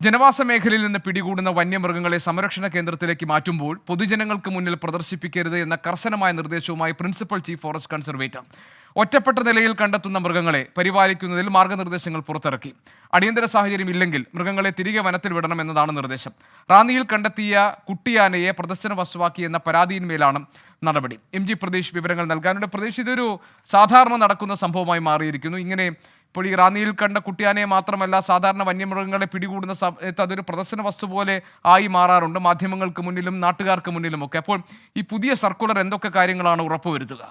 ജനവാസ മേഖലയിൽ നിന്ന് പിടികൂടുന്ന വന്യമൃഗങ്ങളെ സംരക്ഷണ കേന്ദ്രത്തിലേക്ക് മാറ്റുമ്പോൾ പൊതുജനങ്ങൾക്ക് മുന്നിൽ പ്രദർശിപ്പിക്കരുത് എന്ന കർശനമായ നിർദ്ദേശവുമായി പ്രിൻസിപ്പൽ ചീഫ് ഫോറസ്റ്റ് കൺസർവേറ്റർ. ഒറ്റപ്പെട്ട നിലയിൽ കണ്ടെത്തുന്ന മൃഗങ്ങളെ പരിപാലിക്കുന്നതിൽ മാർഗനിർദ്ദേശങ്ങൾ പുറത്തിറക്കി. അടിയന്തര സാഹചര്യം ഇല്ലെങ്കിൽ മൃഗങ്ങളെ തിരികെ വനത്തിൽ വിടണം എന്നതാണ് നിർദ്ദേശം. റാന്നിയിൽ കണ്ടെത്തിയ കുട്ടിയാനയെ പ്രദർശന വസ്തുവാക്കി എന്ന പരാതിയിന്മേലാണ് നടപടി. MG പ്രതീഷ് വിവരങ്ങൾ നൽകാനുണ്ട്. പ്രതീഷ്, ഇതൊരു സാധാരണ നടക്കുന്ന സംഭവമായി മാറിയിരിക്കുന്നു. ഇങ്ങനെ ഇപ്പോൾ ഈ റാന്നിയിൽ കണ്ട കുട്ടിയാനയെ മാത്രമല്ല, സാധാരണ വന്യമൃഗങ്ങളെ പിടികൂടുന്ന സമയത്ത് അതൊരു പ്രദർശന വസ്തു പോലെ ആയി മാറാറുണ്ട്, മാധ്യമങ്ങൾക്ക് മുന്നിലും നാട്ടുകാർക്ക് മുന്നിലുമൊക്കെ. അപ്പോൾ ഈ പുതിയ സർക്കുലർ എന്തൊക്കെ കാര്യങ്ങളാണ് ഉറപ്പുവരുത്തുക?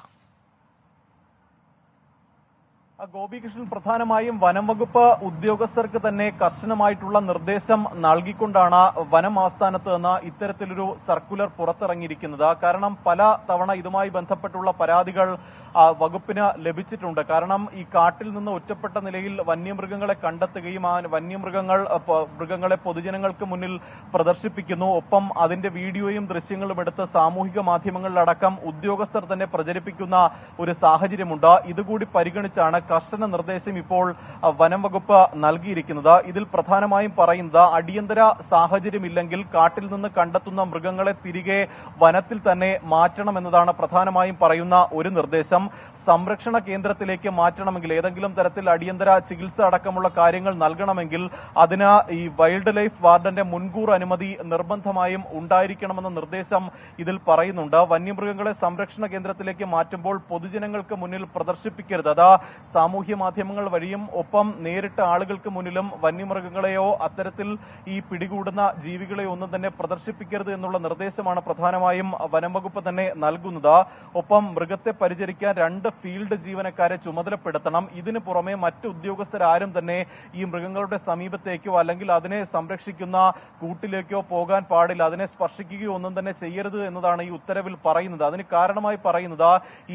ഗോപികൃഷ്ണൻ, പ്രധാനമായും വനം വകുപ്പ് ഉദ്യോഗസ്ഥർക്ക് തന്നെ കർശനമായിട്ടുള്ള നിർദ്ദേശം നൽകിക്കൊണ്ടാണ് വനം ആസ്ഥാനത്ത് നിന്ന് ഇത്തരത്തിലൊരു സർക്കുലർ പുറത്തിറങ്ങിയിരിക്കുന്നത്. കാരണം പല തവണ ഇതുമായി ബന്ധപ്പെട്ടുള്ള പരാതികൾ വകുപ്പിന് ലഭിച്ചിട്ടുണ്ട്. കാരണം ഈ കാട്ടിൽ നിന്ന് ഒറ്റപ്പെട്ട നിലയിൽ വന്യമൃഗങ്ങളെ കണ്ടെത്തുകയും ആ മൃഗങ്ങളെ പൊതുജനങ്ങൾക്ക് മുന്നിൽ പ്രദർശിപ്പിക്കുന്നു. ഒപ്പം അതിന്റെ വീഡിയോയും ദൃശ്യങ്ങളും എടുത്ത് സാമൂഹിക മാധ്യമങ്ങളിലടക്കം ഉദ്യോഗസ്ഥർ തന്നെ പ്രചരിപ്പിക്കുന്ന ഒരു സാഹചര്യമുണ്ട്. ഇതുകൂടി പരിഗണിച്ചാണ് കർശന നിർദ്ദേശം ഇപ്പോൾ വനം വകുപ്പ് നൽകിയിരിക്കുന്നത്. ഇതിൽ പ്രധാനമായും പറയുന്നത് അടിയന്തര സാഹചര്യമില്ലെങ്കിൽ കാട്ടിൽ നിന്ന് കണ്ടെത്തുന്ന മൃഗങ്ങളെ തിരികെ വനത്തിൽ തന്നെ മാറ്റണമെന്നതാണ് പ്രധാനമായും പറയുന്ന ഒരു നിർദ്ദേശം. സംരക്ഷണ കേന്ദ്രത്തിലേക്ക് മാറ്റണമെങ്കിൽ, ഏതെങ്കിലും തരത്തിൽ അടിയന്തര ചികിത്സ അടക്കമുള്ള കാര്യങ്ങൾ നൽകണമെങ്കിൽ അതിന് ഈ വൈൽഡ് ലൈഫ് വാർഡന്റെ മുൻകൂർ അനുമതി നിർബന്ധമായും ഉണ്ടായിരിക്കണമെന്ന നിർദ്ദേശം ഇതിൽ പറയുന്നുണ്ട്. വന്യമൃഗങ്ങളെ സംരക്ഷണ കേന്ദ്രത്തിലേക്ക് മാറ്റുമ്പോൾ പൊതുജനങ്ങൾക്ക് മുന്നിൽ പ്രദർശിപ്പിക്കരുത്. അത് സാമൂഹ്യ മാധ്യമങ്ങൾ വഴിയും ഒപ്പം നേരിട്ട് ആളുകൾക്ക് മുന്നിലും വന്യമൃഗങ്ങളെയോ അത്തരത്തിൽ ഈ പിടികൂടുന്ന ജീവികളെയോ ഒന്നും തന്നെ പ്രദർശിപ്പിക്കരുത് എന്നുള്ള നിർദ്ദേശമാണ് പ്രധാനമായും വനം വകുപ്പ് തന്നെ നൽകുന്നത്. ഒപ്പം മൃഗത്തെ പരിചരിക്കാൻ 2 ഫീൽഡ് ജീവനക്കാരെ ചുമതലപ്പെടുത്തണം. ഇതിനു പുറമെ മറ്റ് ഉദ്യോഗസ്ഥരാരും തന്നെ ഈ മൃഗങ്ങളുടെ സമീപത്തേക്കോ അല്ലെങ്കിൽ അതിനെ സംരക്ഷിക്കുന്ന കൂട്ടിലേക്കോ പോകാൻ പാടില്ല, അതിനെ സ്പർശിക്കുകയോ ഒന്നും തന്നെ ചെയ്യരുത് എന്നതാണ് ഈ ഉത്തരവിൽ പറയുന്നത്. അതിന് കാരണമായി പറയുന്നത്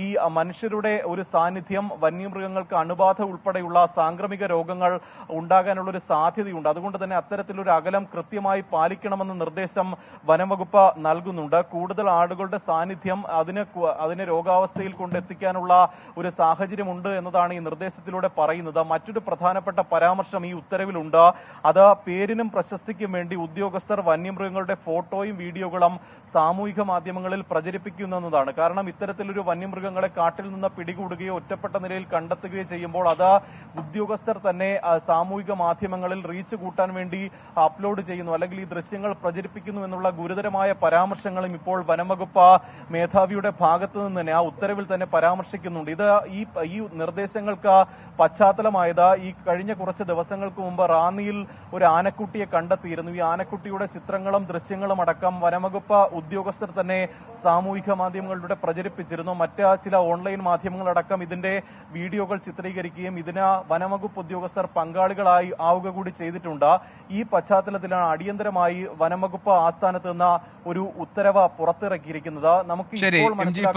ഈ മനുഷ്യരുടെ ഒരു സാന്നിധ്യം വന്യമൃഗങ്ങൾക്ക് അണുബാധ ഉൾപ്പെടെയുള്ള സാംക്രമിക രോഗങ്ങൾ ഉണ്ടാകാനുള്ള ഒരു സാധ്യതയുണ്ട്. അതുകൊണ്ട് തന്നെ അത്തരത്തിലൊരു അകലം കൃത്യമായി പാലിക്കണമെന്ന നിർദ്ദേശം വനംവകുപ്പ് നൽകുന്നുണ്ട്. കൂടുതൽ ആളുകളുടെ സാന്നിധ്യം അതിനെ രോഗാവസ്ഥയിൽ കൊണ്ടെത്തിക്കാനുള്ള ഒരു സാഹചര്യമുണ്ട് എന്നതാണ് ഈ നിർദ്ദേശത്തിലൂടെ പറയുന്നത്. മറ്റൊരു പ്രധാനപ്പെട്ട പരാമർശം ഈ ഉത്തരവിലുണ്ട്. അത് പേരിനും പ്രശസ്തിക്കും വേണ്ടി ഉദ്യോഗസ്ഥർ വന്യമൃഗങ്ങളുടെ ഫോട്ടോയും വീഡിയോകളും സാമൂഹിക മാധ്യമങ്ങളിൽ പ്രചരിപ്പിക്കുന്നതാണ്. കാരണം ഇത്തരത്തിലൊരു വന്യമൃഗങ്ങളെ കാട്ടിൽ നിന്ന് പിടികൂടുകയോ ഒറ്റപ്പെട്ട നിലയിൽ കണ്ടെത്തുകയോ ചെയ്യുമ്പോൾ അത് ഉദ്യോഗസ്ഥർ തന്നെ സാമൂഹിക മാധ്യമങ്ങളിൽ റീച്ച് കൂട്ടാൻ വേണ്ടി അപ്ലോഡ് ചെയ്യുന്നു, അല്ലെങ്കിൽ ഈ ദൃശ്യങ്ങൾ പ്രചരിപ്പിക്കുന്നു എന്നുള്ള ഗുരുതരമായ പരാമർശങ്ങളും ഇപ്പോൾ വനംവകുപ്പ് മേധാവിയുടെ ഭാഗത്തു നിന്ന് തന്നെ ആ ഉത്തരവിൽ തന്നെ പരാമർശിക്കുന്നുണ്ട്. ഇത് ഈ നിർദ്ദേശങ്ങൾക്ക് പശ്ചാത്തലമായത് ഈ കഴിഞ്ഞ കുറച്ച് ദിവസങ്ങൾക്ക് മുമ്പ് റാന്നിയിൽ ഒരു ആനക്കുട്ടിയെ കണ്ടെത്തിയിരുന്നു. ഈ ആനക്കുട്ടിയുടെ ചിത്രങ്ങളും ദൃശ്യങ്ങളും അടക്കം വനംവകുപ്പ് ഉദ്യോഗസ്ഥർ തന്നെ സാമൂഹിക മാധ്യമങ്ങളിലൂടെ പ്രചരിപ്പിച്ചിരുന്നു. മറ്റ് ചില ഓൺലൈൻ മാധ്യമങ്ങളടക്കം ഇതിന്റെ വീഡിയോകൾ ചിത്രീകരിക്കുകയും ഇതിന് വനംവകുപ്പ് ഉദ്യോഗസ്ഥർ പങ്കാളികളായി ആവുക കൂടി ചെയ്തിട്ടുണ്ട്. ഈ പശ്ചാത്തലത്തിലാണ് അടിയന്തരമായി വനംവകുപ്പ് ആസ്ഥാനത്ത് നിന്ന് ഒരു ഉത്തരവ് പുറത്തിറക്കിയിരിക്കുന്നത്. നമുക്ക്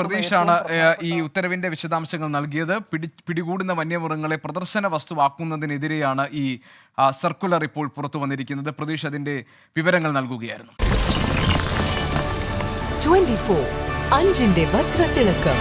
പ്രതീക്ഷാണ് ഈ ഉത്തരവിന്റെ വിശദാംശങ്ങൾ നൽകിയത്. പിടികൂടുന്ന വന്യമൃഗങ്ങളെ പ്രദർശന വസ്തുവാക്കുന്നതിനെതിരെയാണ് ഈ സർക്കുലർ ഇപ്പോൾ പുറത്തു വന്നിരിക്കുന്നത്. പ്രതീക്ഷ അതിന്റെ വിവരങ്ങൾ നൽകുകയായിരുന്നു. 24 അഞ്ചിന്റെ വജ്രത്തിളക്കം.